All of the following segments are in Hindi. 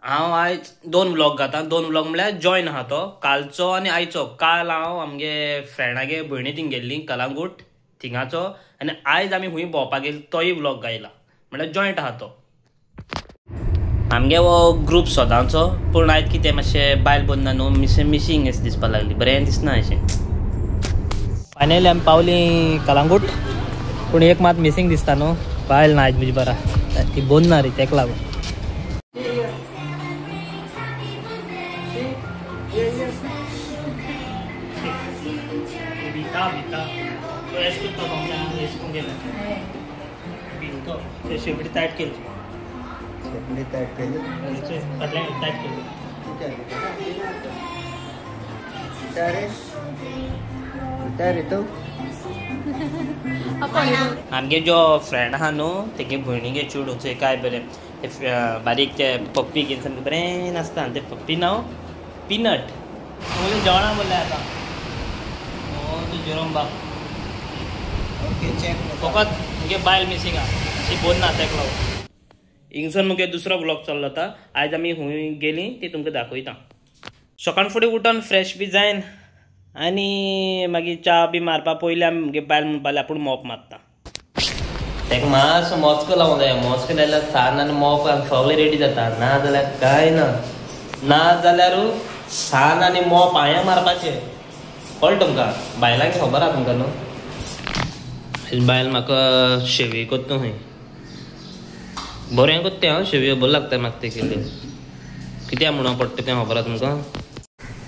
हांव आयज दोन व्लॉग घाता. दोन व्लॉग म्हळ्यार जॉयन आहा तो कालचो आनी आयचो. काल हांव आमगे फ्रेंडागे भयणी थिंग गेल्ली कलांगूट थिंगाचो, आनी आयज आमी खूंय भोंवपाक गेली तोय व्लॉग घायला. म्हळ्यार जॉयंट आहा तो. आमगे हो ग्रूप सोदांचो, पूण आयज कितें मातशें बायल बंद न्हू, मिसींग अशें दिसपा लागली. बरें दिसना अशें. फायनली आमी पावली कलांगूट, पूण एक मात मिसींग दिसता न्हू. बायल ना आयज म्हजी बरा, ती बंद ना रे तेका लागून. शेवटी टायट केली. टायट केली. आमगे जो फ्रेंड आहा न्हू तेगे भयणीगे चेडूं चोय काय बरें बारीक ते पप्पी घेवन सामकें बरें नाचता. ते पप्पी नांव पिनट. जेवणा बोल्ले आतां जेरोम बाप फकत मुगे बायल मिसींग आहा, ती बोन ना तेका लागून. हिंगसून मुगे दुसरो व्लॉग चल्लो आतां. आयज आमी खूंय गेली ती तुमकां दाखयता. सकाळ फुडें उठोन फ्रेश बी जायन आनी मागीर च्या बी मारपा पयलीं आमी मुगे बायल म्हणपाली आपूण मोप मारता. तेका मातसो मोस्को लावंक जाय. मोस्को लायल्यार सान आनी मोप सगळें रेडी जाता. ना जाल्यार कांय ना. ना जाल्यारू सान आनी मोप हांवें मारपाचें. कळ्ळें तुमकां? बायलांक खबर आहा तुमकां न्हू. बायल म्हाका शेवी कोत्ता खंय बरें कोत्ता हांव शेवी बरें लागता म्हाका ते केले. कित्याक म्हणून पडटा तें खबर आहा तुमकां?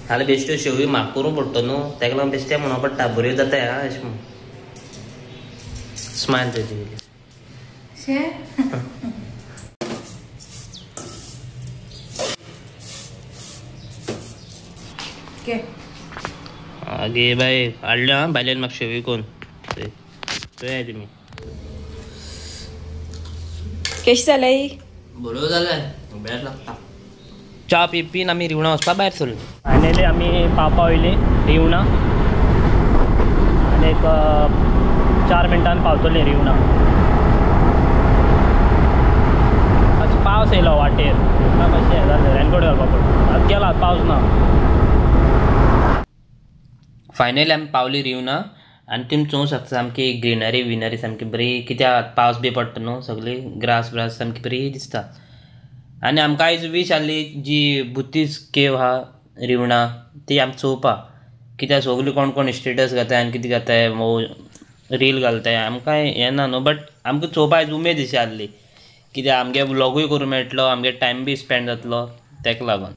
नाल्यार बेश्ट्यो शेवी म्हाका करूं पडटा न्हू, तेका लागून बेश्टें म्हणून पडटा. बऱ्यो जाताय आं अशें म्हूण. स्मायल तेजी आगे बाय हाडल्यो आं बायलेन म्हाका शेवी कोन्न. चोय तुमी कशी जाल्याय? बऱ्यो जाल्याय, बरें लागता. च्या पिपीन आमी रिवणा वचपा भायर सरली. फायनली आमी पावपा वयली रिवणा. आनी एक 4 मिनटान पावतली रिवणा. मातसो पावस येयलो वाटेर, मातशें हें जालें रेनकोट घालपा पडटा. गेला पावस ना. फायनली आमी पावली रिवणा आनी तुमी चोवंक शकता सामकी ग्रिनरी सामकी बरी. कित्याक पावस बी पडटा न्हू, सगळी ग्रास सामकी बरी दिसता. आनी आमकां आयज वीश आहली जी बुद्धिस्ट केव आहा रिवणा ती आमकां चोवपा. कित्याक सगळीं कोण कोण स्टेटस घाताय आनी कितें घाताय रील घालताय. आमकां हें ना न्हू, बट आमकां चोवपा आयज उमेद दिशी आहली. कित्याक आमगे व्लॉगूय करूं मेळटलो, आमगे टायम बी स्पेंड जातलो तेका लागून.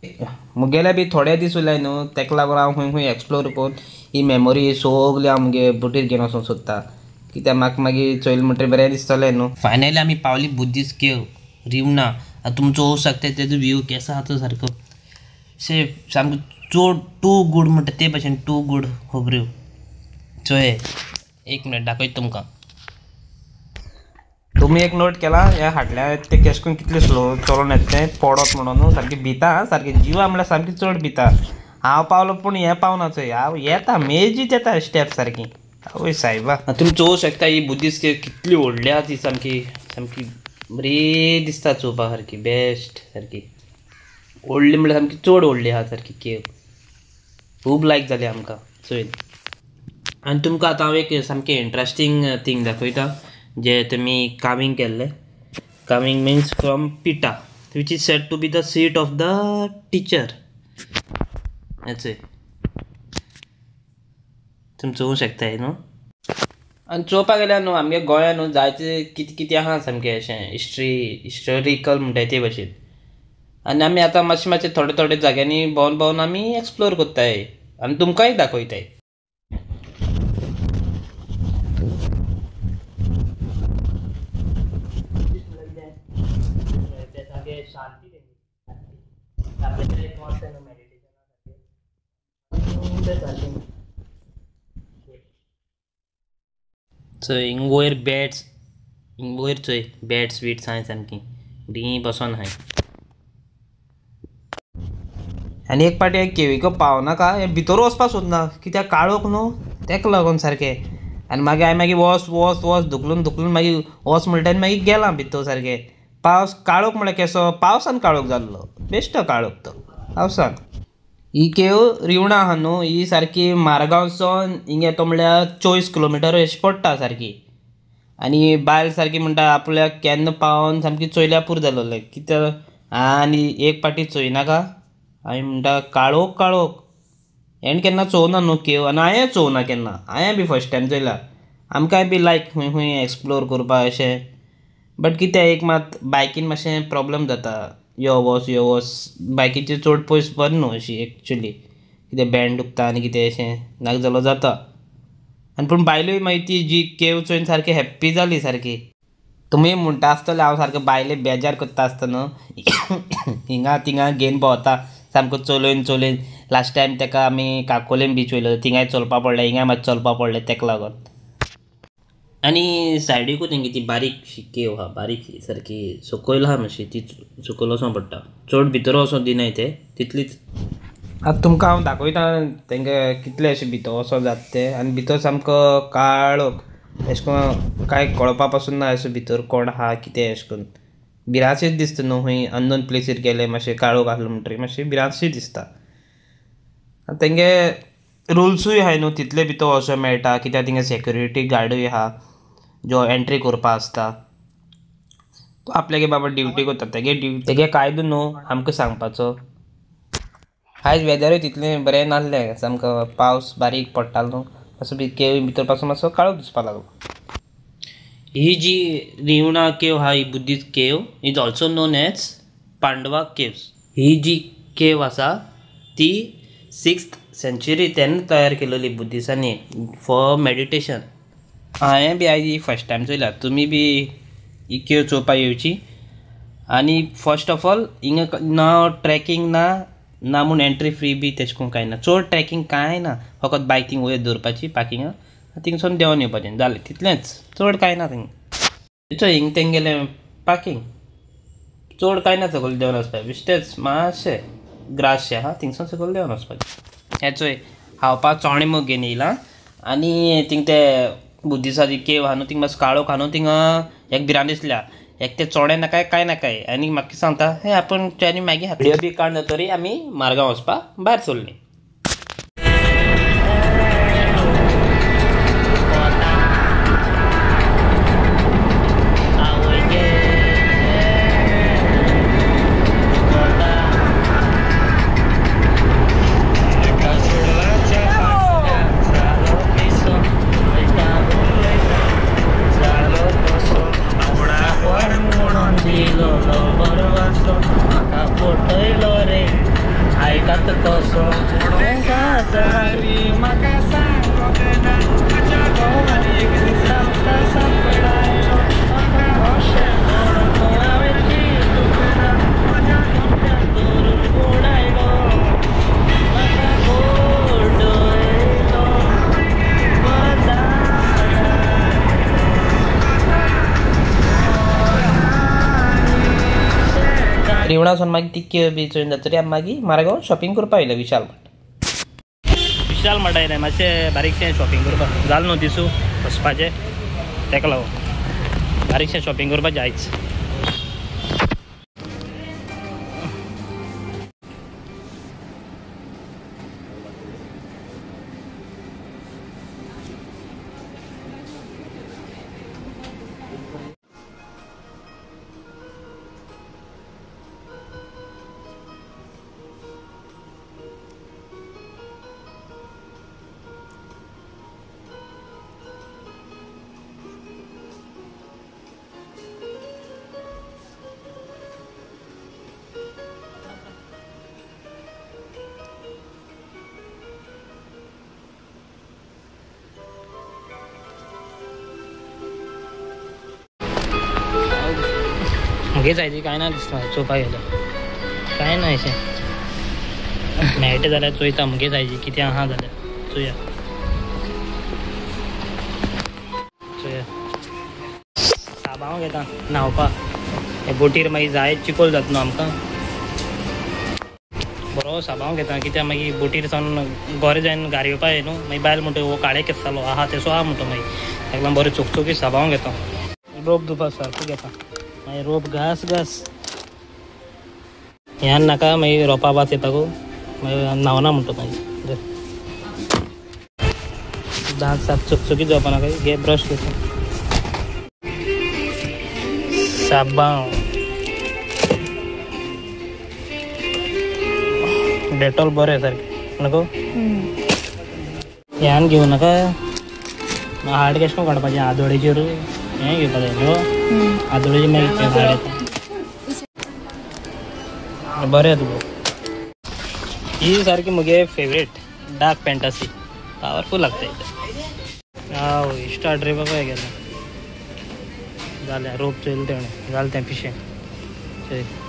मुगेले बी थोडे दीस उरल्याय न्हू, तेका लागून हांव खंय खंय एक्सप्लोर करून ही मेमोरी सगळी आमगे बोटीर घेवन वचूंक सोदता. कित्याक म्हाका मागीर चोयलें म्हणटरी बरें दिसतलें न्हू. फायनली आमी पावली बुद्धिस्ट केव रिवणा. तुमी चोवंक शकता तेजो व्यू केसो आहा तो सारको सामको चड टू गूड म्हणटा ते भशेन टू गूड खबऱ्यो. चोय एक मिनट दाखयता तुमकां. तुमी एक नोट केला ह्या फाटल्या ते केश करून कितले स्लो चलोन येता तें पडत म्हणून सारकी भिता. सारकी जिवा म्हळ्यार सारकी चड भिता. हांव पावलो पूण हें पावना चोय. हांव येता मेजीत येता स्टेप सारकी. आवय सायबा तुमी चोवंक शकता ही बुद्धिस्ट केव कितली व्हडली आहा ती. सामकी सामकी बरी दिसता चोवपा सारकी. बेस्ट सारकी व्हडली म्हळ्यार सामकी चड व्हडली आहा सारकी केव. खूब लायक जाली आमकां चोय. आनी तुमकां आतां हांव एक सामकें इंट्रस्टींग थिंग दाखयता जे तुमी कामींग केल्लें. कामींग मिन्स फ्रॉम पिटा which is said to be the seat of the teacher. हेचय तुमी चोवंक शकताय न्हू. आनी चोवपाक गेल्यार न्हू आमगे गोंयान न्हू जायते कितें कितें आहा सामकें अशें हिस्टोरिकल म्हणटाय ते भशेन. आनी आमी आतां मातशें मातशें थोडे थोडे जाग्यांनी भोंवन भोंवन आमी एक्सप्लोर कोत्ताय आनी तुमकांय दाखयताय. चोय हिंग वयर बॅट्स वयर चोय बॅट्स वीट्स हाय सामकी बरी बसोन हाय. आनी एक पाटी केवीको पावनाका हें भितर वचपाक सोदना कित्याक काळोख न्हू तेका लागून सारकें. आनी मागीर हांवें मागीर वच धुकलून मागीर वच म्हणटा आनी मागीर गेलां भितर सारकें. पावस काळोख म्हळ्यार केसो पावसान काळोख जाल्लो बेश्टो काळोख तो पावसान. ही केव रिवणा आहा न्हू ही सारकी मारगांवसून हिंगा येतो म्हळ्यार 24 किलोमिटर अशी पडटा सारकी. आनी बायल सारकी म्हणटा आपल्याक केन्ना पावन सामकी चोयल्या पुरो जालो कित्याक आनी एक पाटी चोयनाका हांवें म्हणटा काळोख काळोख हेणें केन्ना चोवना न्हू केव आनी हांवें चोवना केन्ना हांवें बी फस्ट टायम चोयला. आमकांय बी लायक खूंय खूंय एक्सप्लोर करपाक अशें बट कितें एक मात बायकीन मातशें प्रॉब्लम जाता यो वच बायकीचेर चड पयस बरें न्हू अशी एक्चुली कितें बँड दुखता आनी कितें अशें नाक जालो जाता. आनी पूण बायलोय मागीर ती जी केव चोयन सारकी हॅप्पी जाली सारकी. तुमी म्हणटा आसतले हांव सारको बायले बेजार करता आसता न्हू हिंगा थिंगा घेवन भोंवता सामको चलयन लास्ट टायम ताका आमी काकोलेम बीच वयलो थिंगाय चलपा पडलें हिंगाय मातशें चलपा पडलें ताका लागून. आनी सायडीकूच हिंगा ती बारीकशी केव आहा बारीक सारकी सकयल आहा मातशी ती सकयल वचों पडटा चड भितर वचों दिनाय ते तितलीच. आतां तुमकां हांव दाखयता तांकां कितले अशें भितर वचों जाता ते आनी भितर सामको काळोख अशें करून कांय कळपा पासून ना अशें भितर कोण आहा कितें अशें करून भिरांतशीच दिसता न्हू खंय अननोन प्लेसीर गेले मातशें काळोख आसलो म्हणटरी मातशें भिरांतशी दिसता. आनी तेंगे रुल्सूय आहाय न्हू तितले भितर वचों मेळटा कित्याक थिंगा सेक्युरिटी गार्डूय आहा जो एंट्री करपा आसता तो आपल्यागे बाबा ड्युटी करता तेगे कायदो न्हू आमकां सांगपाचो. आयज वेदरूय तितलें बरें नासलें सामको पावस बारीक पडटालो न्हू मातसो केव भितर पासून मातसो काळोख दिसपा लागलो. ही जी रिवणा केव आहा ही Buddhist cave is also known as Pandava caves. ही जी केव आसा ती 6th century तेन्ना तयार केलेली बुद्धिस्टांनी फॉर मेडिटेशन. हांवें बी आयज ही फस्ट टायम चोयला तुमी बी ही केव चोवपाक येवची. आनी फर्स्ट ऑफ ऑल हिंगा ना ट्रॅकींग ना म्हूण एंट्री फ्री बी तेशें करून कांय ना चड ट्रॅकींग कांय ना फकत बायक थिंगा वयर दवरपाची पार्किंगां थिंगसून देंवन येवपाचें जालें तितलेंच चड कांय ना थिंगा हिंग तेंगेलें पार्किंग चड कांय ना सकयल देंवन वचपाचें बेश्टेंच मातशें ग्रासशें आहा थिंगसून सकयल देंवन वचपाचें. हें चोय खावपाक चोणे मोग घेवन येयलां आनी थिंग ते बुद्धिस्टाची केव आहा न्हू थिंगा मातसो काळोख आहा न्हू थिंगा एक भिरांत दिसल्या एक ते चोडे नाकाय कांय नाकाय आनी म्हाका सांगता हे आपूण आनी मागीर व्हिडियो बी काडून तरी आमी मारगांव वचपाक भायर सरलीं. रिवणासून मागीर ती केव बी चोयन जातरी आमी मागीर मारगांव शॉपिंग करपाक येयलें विशाल मार्ट आयलें मातशें बारीकशें शॉपिंग करपाक जालें न्हू दिसू वचपाचें ताका लागून बारीकशें शॉपिंग करपाचें आयज. मुगे जायची कांय ना दिसता चोवपाक गेलो कांय ना अशें मेळटा जाल्यार चोयता मुगे जायची कितें आहा जाल्यार चोया साबांव घेता न्हांवपाक हे बोटीर मागीर जायत चिकोल जाता न्हू आमकां बरो साबांव घेता कित्याक मागीर बोटीर सावन गोरे जायन घार येवपा न्हू मागीर बायल म्हणटा हो काळे केंसालो आहा तेसो आहा म्हणटा मागीर ताका लागून बरें चोखचोखीत साबांव घेता रोप दुपा सारको घेता. मागीर रोप घास घास ह्यान नाका मागीर रोपा वास येता गो मागीर न्हांवना म्हणटा मागीर दांत साफ चकचकीत जावपा नाका घे ब्रश घेता साबां डेटॉल बरें सारकें नको ह्यान घेवं नाका हाड कशें करून काडपाचें आदोळेचेर हें घेवपा जाय न्हू आदोळेचेर मागीर हाड येता बरें तुका ही सारकी म्हगे फेवरेट डार्क फॅन्टसी पावरफूल लागता हांव स्टार्ट रे बाबा हे गेलें जालें रोप चोयलें तेणें जालें तें पिशें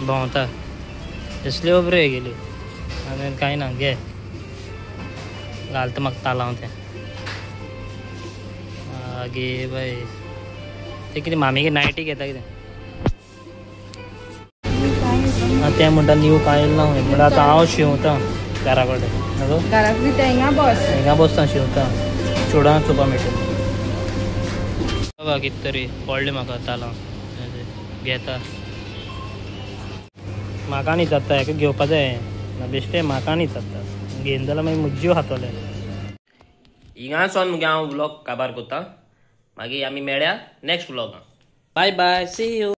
भोंवता कसल्यो बऱ्यो हे गेल्यो आनी कांय ना घे घालता म्हाका तालांव तें गे बाय तें कितें मामीगे नायटी घेता कितें तें म्हणटा नीव कांय ना म्हणटा आतां हांव शिंवतां घरा कडेन न्हू हिंगा बसता शिंवता चुडां चोवपा मेळटा बाबा कितें तरी पडलें म्हाका तालांव घेता म्हाका न्ही जाता हेका घेवपा जाय ना बेश्टें म्हाका न्ही जाता घेवन जाल्यार मागीर म्हज्यो खातोले हिंगासोन मुगे हांव व्लॉग काबार कोत्ता मागीर आमी मेळ्या नेक्स्ट व्लॉगान बाय बाय सी यू